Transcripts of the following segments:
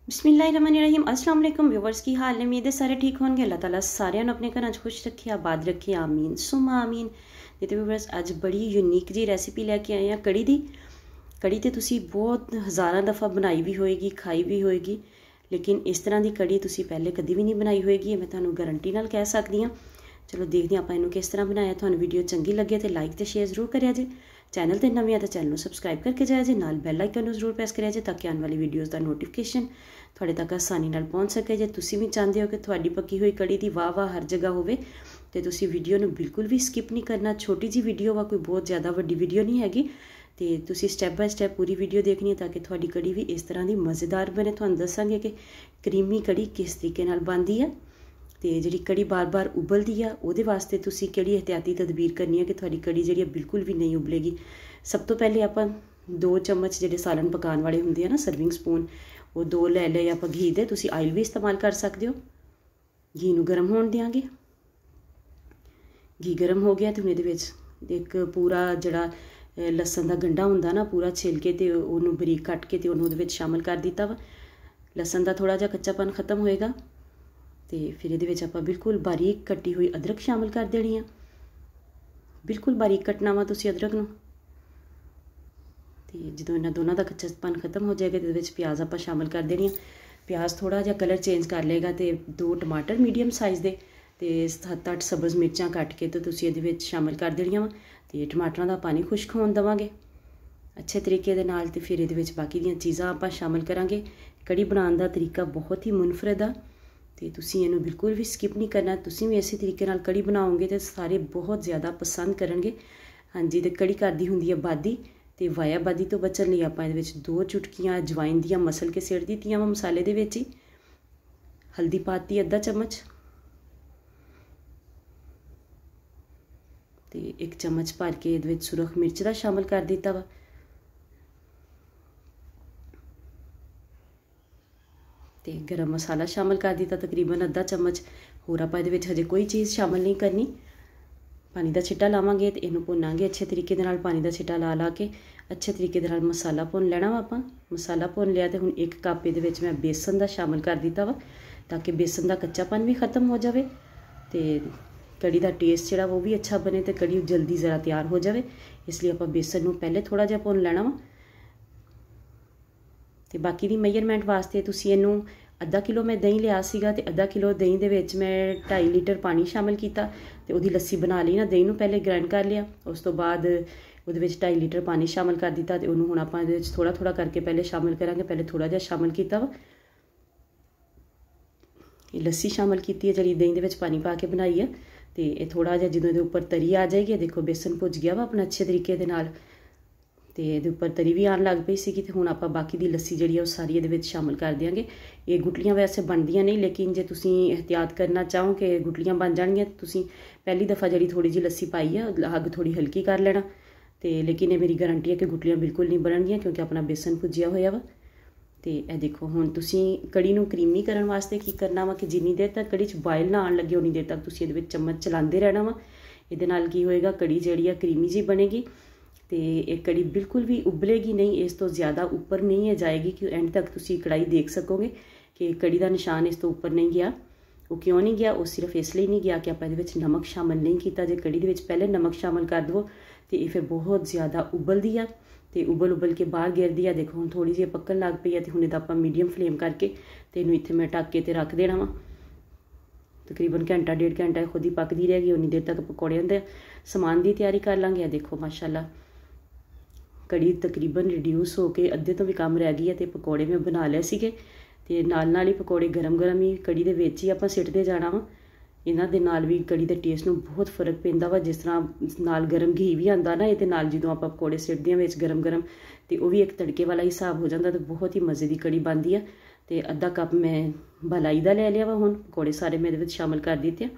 बिस्मिल्लाहिर्रहमानिर्रहीम अस्सलाम वालेकुम व्यूवर्स की हाल है। उम्मीद है सारे ठीक होंगे। अल्लाह ताला सारिਆਂ ਨੂੰ ਆਪਣੇ ਘਰਾਂ 'ਚ खुश रखे आबाद रखे आमीन सुमा आमीन। तो व्यूवर्स ਅੱਜ बड़ी यूनीक जी ਰੈਸਿਪੀ ਲੈ ਕੇ ਆਏ ਆ ਕੜੀ ਦੀ। कड़ी तो तुसी बहुत हज़ारां दफ़ा बनाई भी होएगी खाई भी होएगी, लेकिन इस तरह की कड़ी तुसी पहले कभी भी नहीं बनाई होएगी, मैं तुहानू गारंटी नाल कह सकती हाँ। चलो देखते हैं आप इनू किस तरह बनाया। तुहानू वीडियो चंगी लगे तो लाइक तो शेयर जरूर करिया जे। चैनल तो नवे तो चैनल सबसक्राइब करके जाया जे, नाल बैल आइकन जरूर प्रेस करिया जे ताकि आने वाली वीडियोज़ का नोटिफिकेशन थोड़े तक आसानी नाल पहुँच सके। जे तुसी भी चाहते हो कि थोड़ी पक्की हुई कड़ी की वाह वाह हर जगह होवे तो तुसी वीडियो नू बिल्कुल भी स्किप नहीं करना। छोटी जी वीडियो वा, कोई बहुत ज़्यादा वड्डी वीडियो नहीं हैगी। तो तुसी स्टैप बाय स्टैप पूरी वीडियो देखनी है ताकि थोड़ी कड़ी भी इस तरह की मज़ेदार बने। तुहानू दसांगे कि क्रीमी कड़ी किस तरीके नाल बनदी है। तो जी कड़ी बार बार उबलती है वो वास्ते तुसी किहड़ी एहतियाती तदबीर करनी है कि थोड़ी कड़ी जी बिल्कुल भी नहीं उबलेगी। सब तो पहले आप 2 चम्मच जो सालन पकाने वाले होंगे ना सर्विंग स्पून, वो 2 ले ले। आप घी दे तुसी आयल भी इस्तेमाल कर सकते हो। घी नू गर्म होने देंगे। घी गर्म हो गया तो ये एक पूरा जड़ा लसन का गंढा होंदा ना पूरा छिल के तो उन्होंने बरीक कट के तो उन्होंने शामिल कर दिता वा। लसन का थोड़ा जहा कच्चापन खत्म होएगा तो फिर ये आप बिल्कुल बारीक कटी हुई अदरक शामिल कर देनी है। बिल्कुल बारीक कटना वा तुसी अदरक नूं। तो जो इन्होंने दोनों का कच्चापन खत्म हो जाएगा तो प्याज आप शामिल कर देनी है। प्याज थोड़ा जहा कलर चेंज कर लेगा तो 2 टमाटर मीडियम साइज़ के तो 7-8 सब्ज़ मिर्चां कट के तो तुसी ये शामिल कर देनिया वा। तो टमाटरों का पानी खुश्क होने देवांगे अच्छे तरीके दे नाल। तो फिर ये बाकी दी चीज़ां आप शामिल करांगे। कड़ी बनाने का तरीका बहुत ही मुनफरद आ तो तुसी इनू बिल्कुल भी स्किप नहीं करना। तुसी भी इसी तरीके नाल कड़ी बनाओगे तो सारे बहुत ज़्यादा पसंद करेंगे। हाँ जी, तो कड़ी करदी हुंदी है बादी तो वाया बादी तो बचन लई आपां इहदे विच 2 चुटकियां अजवाइन दियां मसल के सिट दित्तियां वा मसाले दे विच ही। हल्दी पाती आधा चम्मच तो 1 चम्मच भर के ये सुरख मिर्च का शामिल कर दिता वा। तो गरम मसाला शामिल कर दिता तकरीबन आधा चम्मच। होर आप हजे कोई चीज़ शामिल नहीं करनी। पानी का छिट्टा लावांगे तो इनू भुनांगे अच्छे तरीके दे नाल। पानी का छिट्टा ला ला के अच्छे तरीके दे नाल मसाला भुन लेना वा आपां। मसाला भुन लिया तो हुण 1 कप ये मैं बेसन का शामिल कर दिता वा ताकि बेसन का कच्चापन भी खत्म हो जाए तो कड़ी का टेस्ट जोड़ा वो भी अच्छा बने तो कड़ी जल्दी ज़रा तैयार हो जाए। इसलिए आप बेसन में पहले थोड़ा जहा भुन लेना वा। तो बाकी दी मेजरमेंट वास्ते तुसी इनू आधा किलो मैं दही लिया सीगा तो आधा किलो दही दे विच मैं 2.5 लीटर पानी शामिल किया तो वो लस्सी बना ली ना। दही नू पहले ग्राइंड कर लिया, उस तो बाद वो 2.5 लीटर पानी शामिल कर दिता तो उन्होंने हुण आपां इहदे विच थोड़ा थोड़ा करके पहले शामिल करांगे। पहले थोड़ा जिहा शामिल किया वा, लस्सी शामिल की है जी दही दे विच पानी पा के बनाई है। तो ये थोड़ा जिहा जो ये उपर तरी आ जाएगी, देखो बेसन भुज गया वा अपना अच्छे तरीके दे नाल। तो ये उपर तरी भी आन लग पई सी। तो हुण आपां बाकी दी लस्सी जिहड़ी है सारी ये शामिल कर देंगे। ये गुटलियां वैसे बनदियां नहीं, लेकिन जे तुसीं एहतियात करना चाहो कि गुटलियां बन जाणगियां तो तुसीं पहली दफ़ा जिहड़ी थोड़ी जी लस्सी पाई है अग थोड़ी हल्की कर लेना। तो लेकिन ये मेरी गारंटी है कि गुटलियां बिल्कुल नहीं बनणगियां क्योंकि अपना बेसन भुजिया होया वा। तो यह देखो हुण तुसीं कड़ी नूं क्रीमी करन वास्ते की करना वा कि जिन्नी देर तक कड़ी च बॉयल ना आण लगे उन्नी देर तक तुसीं इहदे विच चम्मच चलाते रहना वा। इहदे नाल की होएगा कड़ी जिहड़ी है क्रीमी जी बनेगी। तो एक कड़ी बिल्कुल भी उबलेगी नहीं, इस तो ज़्यादा ऊपर नहीं है जाएगी कि एंड तक तुसी कढ़ाई देख सकोगे कि कड़ी का निशान इस तो ऊपर नहीं गया। वो क्यों नहीं गया? वो सिर्फ इसलिए नहीं गया कि आप नमक शामिल नहीं किया। जो कड़ी दे पहले नमक शामिल कर दो तो ये फिर बहुत ज़्यादा उबलती है तो उबल के बाहर गिरती है। देखो हम थोड़ी जी पकन लग पई है तो हुण आप मीडियम फ्लेम करके तो इनू इत्थे मैं ढक के तो रख देना वा। तकरीबन घंटा 1.5 घंटा खुद ही पकती रहेगी, उन्नी देर तक पकौड़ियां दे समान की तैयारी कर लांगे। देखो माशाल्लाह कड़ी तकरीबन रिड्यूस हो के अद्धे तो भी कम रह गई है तो पकौड़े मैं बना लिया सीगे। तो नाल ही पकौड़े गरम गरम ही कड़ी दे विच ही आपां सिटदे जाना वा। इन्हां दे नाल भी कड़ी दे टेस्ट नूं बहुत फर्क पैंदा वा। जिस तरह नाल गरम घी भी आंदा ना ये नाल जदों आपां पकौड़े सिटदे हां विच गरम गरम तो वह भी एक तड़के वाला हिसाब हो जाता तो बहुत ही मज़े की कड़ी बनती है। तो आधा कप मैं बलाई का ले लिया वा। हुण पकौड़े सारे मैं इहदे विच शामिल कर दिते।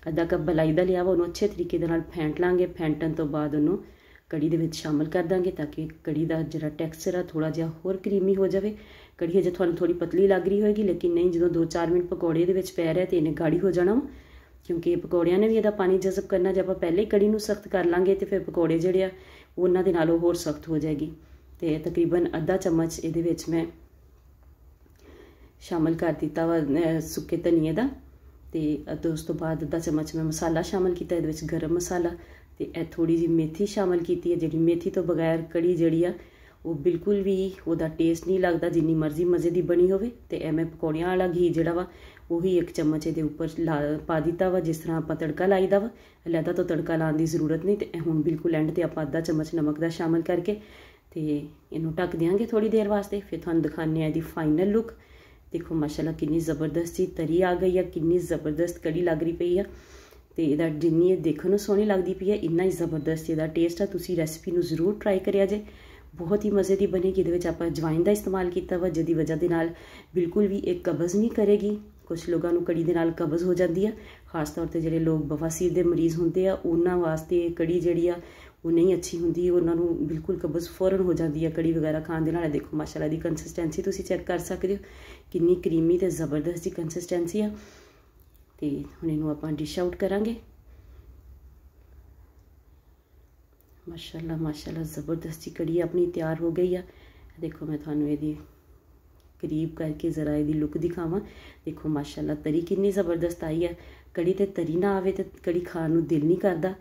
आधा कप बलाई का लिया वा, उन्होंने अच्छे तरीके दे नाल फेंट लांगे। फेंटन तो बाद उन्होंने कड़ी दे विच शामिल कर देंगे ताकि कड़ी का जिहड़ा टैक्सचर है थोड़ा जिहा होर क्रीमी हो जाए। कड़ी अजे तुहानूं थोड़ी पतली लग रही होएगी, लेकिन नहीं जो 2-4 मिनट पकौड़े दे विच पै रहे तो इन्हें गाढ़ी हो जाना वा क्योंकि पकौड़ियां ने भी इहदा पानी जज़ब करना। जब आप पहले ही कड़ी नूं सख्त कर लांगे तो फिर पकौड़े जिहड़े आ उन्हां दे नालों होर सख्त हो जाएगी। तो तकरीबन आधा चम्मच इहदे विच मैं शामिल कर दिता वा सुक्के धनिए का। तो उस तो बाद अद्धा चम्मच मैं मसाला शामिल किया, ये गरम मसाला, तो यह थोड़ी जी मेथी शामिल की है। जी मेथी तो बगैर कड़ी जी वो बिल्कुल भी वह टेस्ट नहीं लगता, जिन्नी मर्जी मज़े की बनी होवे। तो यह मैं पकौड़ियाँ वाला घी जोड़ा वा वही 1 चम्मच ये उपर ला पा दिता वा, जिस तरह आप तड़का लाईदा वा। अलहदा तो तड़का लाने की जरूरत नहीं। तो हुण बिल्कुल एंड ते आप अद्धा चम्मच नमक का शामिल करके तो इनू ढक देंगे थोड़ी देर वास्ते। फिर तुहानूं दिखाने इसकी फाइनल लुक। देखो माशाल्लाह कितनी ज़बरदस्त जी तरी आ गई है, कितनी ज़बरदस्त कड़ी लग रही पई है। तो यदा जिन्नी देखने सोहनी लगती पई है इन्ना ही ज़बरदस्त इसका टेस्ट है। तुसी रेसिपी नूं जरूर ट्राई करिया जे, बहुत ही मज़े की बनेगी। ये आप अजवाइन का इस्तेमाल किया वा, जिहदी वजह दे नाल बिल्कुल भी एक कब्ज़ नहीं करेगी। कुछ लोगों को कड़ी दे नाल कब्ज़ हो जाती है, खास तौर पर जोड़े लोग बवासीर के मरीज़ होंगे आ उन्हां वास्ते कड़ी जी वो नहीं अच्छी होंगी, उन्होंने बिल्कुल कब्ज़ फौरन हो जाती है कड़ी वगैरह खाने के नाल। देखो माशाल्लाह दी कंसिस्टेंसी तुसी चेक कर सकते हो, कितनी क्रीमी तो ज़बरदस्त जी कंसिस्टेंसी है। तो हुण इनू आपां डिश आउट करांगे। माशाल्लाह माशाल्लाह ज़बरदस्त जी कड़ी अपनी तैयार हो गई है। देखो मैं थानू ये करीब करके ज़रा ये लुक दिखावां। देखो माशाल्लाह तरी कितनी ज़बरदस्त आई है। कड़ी तो तरी ना आवे तो कड़ी खाण नूं दिल नहीं करता।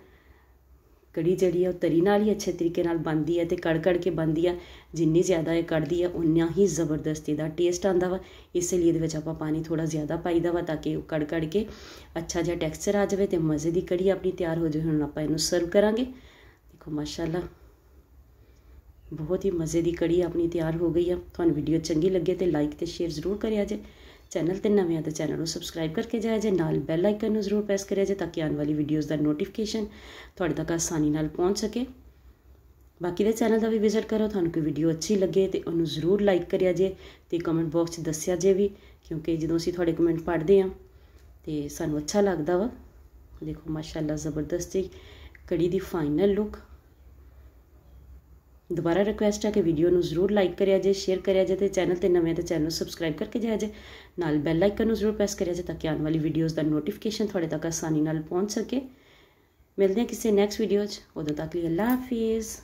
कड़ी जी है तरी नाल ही अच्छे तरीके नाल बनती है, तो कड़ के बनती है। जिन्नी ज़्यादा ये कड़दी है उन्ना ही ज़बरदस्त इसका टेस्ट आता वा। इसलिए ये आप पानी थोड़ा ज़्यादा पाईदा वा, ताकि कड़ के अच्छा जहा टैक्सचर आ जाए तो मज़े की कड़ी अपनी तैयार हो जाए। हुण आपां इहनूं सर्व करांगे। देखो माशाल्लाह बहुत ही मज़े की कड़ी अपनी तैयार हो गई है। तुहानूं वीडियो चंगी लगे तो लाइक तो शेयर जरूर करिया जे। चैनल ते नवे आ तो चैनल को सबसक्राइब करके जाया जे, नाल बैल आइकन नूं जरूर प्रेस करिया जे, ताकि आने वाली वीडियोज़ का नोटिफिकेशन तुहाडे तक आसानी नाल पहुँच सके। बाकी दे चैनल का भी विजिट करो। तुहानूं कोई वीडियो अच्छी लगे तो उन्होंने जरूर लाइक करिया जे, तो कमेंट बॉक्स दस्सिया जे भी, क्योंकि जो असीं तुहाडे कमेंट पढ़ते हैं तो सानूं अच्छा लगता वा। देखो माशाल्लाह ज़बरदस्त जी कड़ी की फाइनल लुक। दोबारा रिक्वेस्ट है कि वीडियो नूं जरूर लाइक करिया जे, शेयर करिया जे, तो चैनल ते नवे तो चैनल सबसक्राइब करके जाया जे, नाल बैल आइकन नूं जरूर प्रेस करिया जे, ताकि आने वाली वीडियोज़ का नोटिफिकेशन तुहाडे तक आसानी नाल पहुँच सके। मिलते हैं किसी नैक्सट वीडियो, उदों तक लिए अल्लाह हाफिज़।